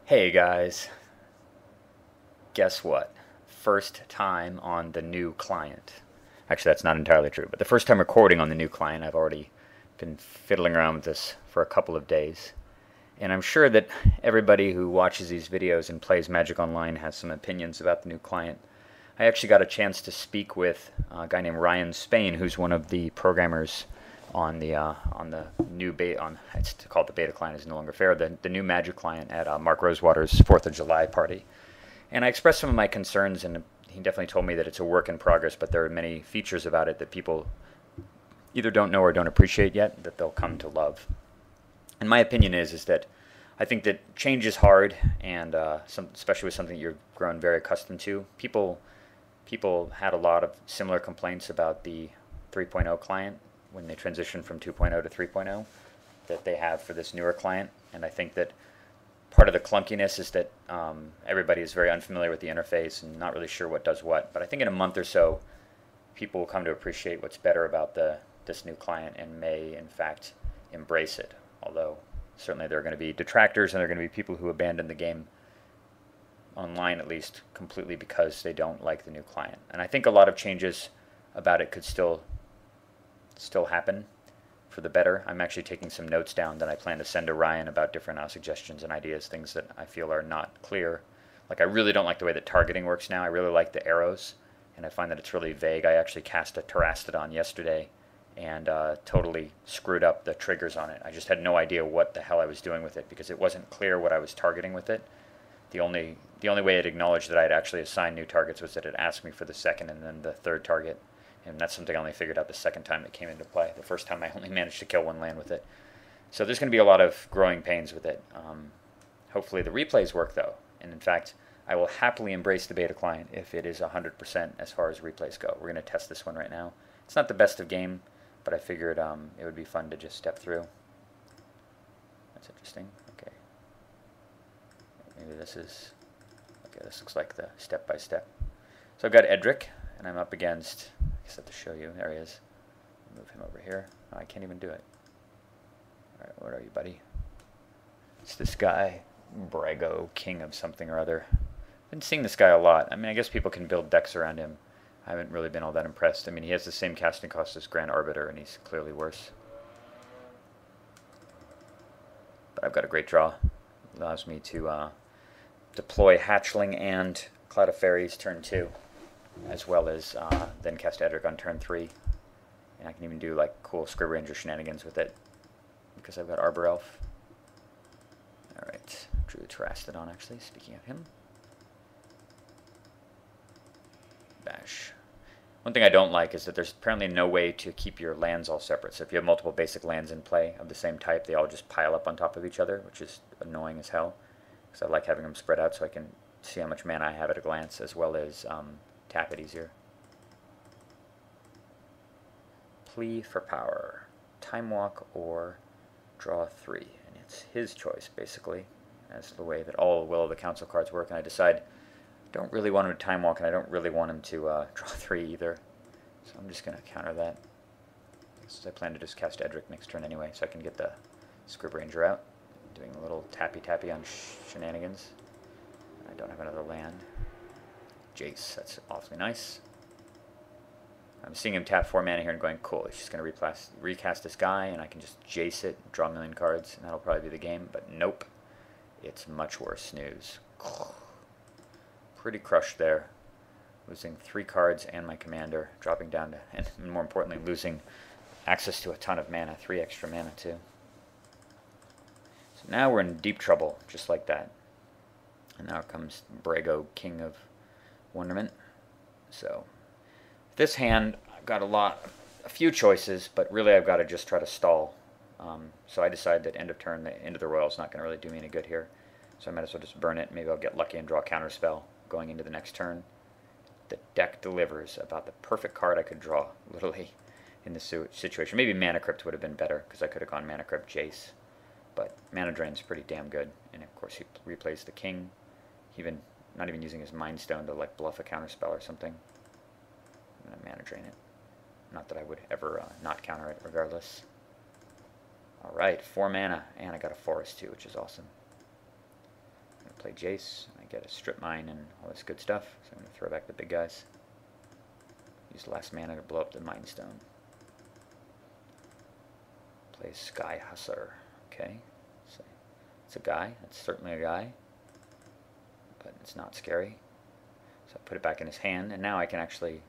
Hey guys, guess what? First time on the new client. Actually, that's not entirely true, but the first time recording on the new client. I've already been fiddling around with this for a couple of days. And I'm sure that everybody who watches these videos and plays Magic Online has some opinions about the new client. I actually got a chance to speak with a guy named Ryan Spain, who's one of the programmers on the new beta. It's called the beta client. Is no longer fair. The new Magic client at Mark Rosewater's 4th of July party. And I expressed some of my concerns, and he definitely told me that it's a work in progress, but there are many features about it that people either don't know or don't appreciate yet that they'll come to love. And my opinion is that I think that change is hard, and especially with something you've grown very accustomed to. People had a lot of similar complaints about the 3.0 client when they transitioned from 2.0 to 3.0 that they have for this newer client. And I think that part of the clunkiness is that everybody is very unfamiliar with the interface and not really sure what does what. But I think in a month or so, people will come to appreciate what's better about this new client and may, in fact, embrace it. Although certainly there are going to be detractors and there are going to be people who abandon the game online, at least, completely because they don't like the new client. And I think a lot of changes about it could still happen for the better. I'm actually taking some notes down that I plan to send to Ryan about different suggestions and ideas, things that I feel are not clear. Like, I really don't like the way that targeting works now. I really like the arrows, and I find that it's really vague. I actually cast a Terastodon yesterday and totally screwed up the triggers on it. I just had no idea what the hell I was doing with it because it wasn't clear what I was targeting with it. The only way it acknowledged that I had actually assigned new targets was that it asked me for the second and then the third target. And that's something I only figured out the second time it came into play. The first time I only managed to kill one land with it. So there's going to be a lot of growing pains with it. Hopefully the replays work, though. And in fact, I will happily embrace the beta client if it is 100% as far as replays go. We're going to test this one right now. It's not the best of game, but I figured it would be fun to just step through. That's interesting. Okay. Maybe this is... Okay, this looks like the step-by-step. So I've got Edric, and I'm up against... I guess I have to show you. There he is. Move him over here. Oh, I can't even do it. Alright, what are you, buddy? It's this guy, Brago, king of something or other. I've been seeing this guy a lot. I mean, I guess people can build decks around him. I haven't really been all that impressed. I mean, he has the same casting cost as Grand Arbiter, and he's clearly worse. But I've got a great draw. It allows me to deploy Hatchling and Cloud of Fairies turn 2. As well as then cast Edric on turn 3. And I can even do like cool Scrib Ranger shenanigans with it because I've got Arbor Elf. Alright, drew Terastodon actually, speaking of him. Bash. One thing I don't like is that there's apparently no way to keep your lands all separate. So if you have multiple basic lands in play of the same type, they all just pile up on top of each other, which is annoying as hell. Because I like having them spread out so I can see how much mana I have at a glance, as well as tap it easier. Plea for power. Time walk or draw 3. And it's his choice, basically, as the way that all Will of the Council cards work. And I decide I don't really want him to time walk, and I don't really want him to draw 3 either. So I'm just going to counter that. Since I plan to just cast Edric next turn anyway, so I can get the Scrib Ranger out. Doing a little tappy-tappy on shenanigans. I don't have another land. Jace, that's awfully nice. I'm seeing him tap 4 mana here and going, cool, he's just going to recast this guy, and I can just Jace it, draw a million cards, and that'll probably be the game. But nope, it's much worse. Snooze. Pretty crushed there. Losing 3 cards and my commander, dropping down to, and more importantly, losing access to a ton of mana, 3 extra mana too. So now we're in deep trouble, just like that. And now comes Brago, King of Wonderment. So this hand, I've got a few choices, but really I've got to just try to stall. So I decide that end of turn, the end of the Royal is not going to really do me any good here. So I might as well just burn it. Maybe I'll get lucky and draw a counterspell going into the next turn. The deck delivers about the perfect card I could draw, literally, in this situation. Maybe Mana Crypt would have been better, because I could have gone Mana Crypt Jace. But Mana Drain's pretty damn good. And of course he replays the King. Not even using his Mind Stone to like bluff a counterspell or something. I'm going to Mana Drain it. Not that I would ever not counter it regardless. Alright, 4 mana, and I got a forest too, which is awesome. I'm going to Jace. I get a strip mine and all this good stuff. So I'm going to throw back the big guys. Use the last mana to blow up the Mind Stone. Play Sky Hussar. Okay. So it's a guy. That's certainly a guy. But it's not scary. So I put it back in his hand, and now I can actually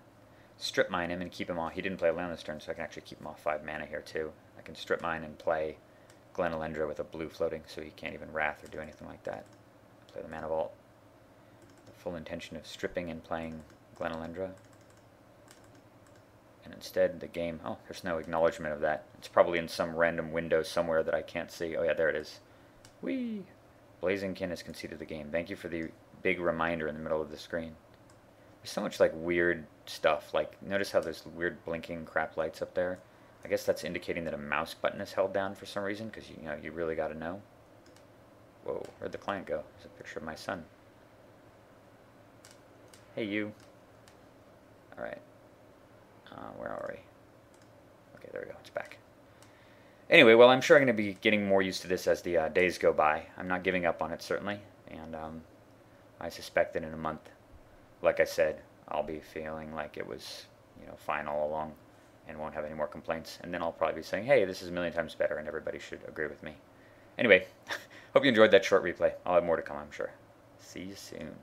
strip mine him and keep him off. He didn't play a land this turn, so I can actually keep him off 5 mana here too. I can strip mine and play Glenalendra with a blue floating, so he can't even Wrath or do anything like that. Play the Mana Vault. The full intention of stripping and playing Glenalendra. And instead the game, oh, there's no acknowledgement of that. It's probably in some random window somewhere that I can't see. Oh yeah, there it is. Whee! Blazingkin has conceded the game. Thank you for the big reminder in the middle of the screen. There's so much like weird stuff. Like, notice how there's weird blinking crap lights up there? I guess that's indicating that a mouse button is held down for some reason, because you know, you really got to know. Whoa, where'd the client go? There's a picture of my son. Hey, you. Alright. Where are we? Okay, there we go. It's back. Anyway, well, I'm sure I'm going to be getting more used to this as the days go by. I'm not giving up on it, certainly. And I suspect that in a month, like I said, I'll be feeling like it was, you know, fine all along and won't have any more complaints. And then I'll probably be saying, hey, this is a million times better, and everybody should agree with me. Anyway, hope you enjoyed that short replay. I'll have more to come, I'm sure. See you soon.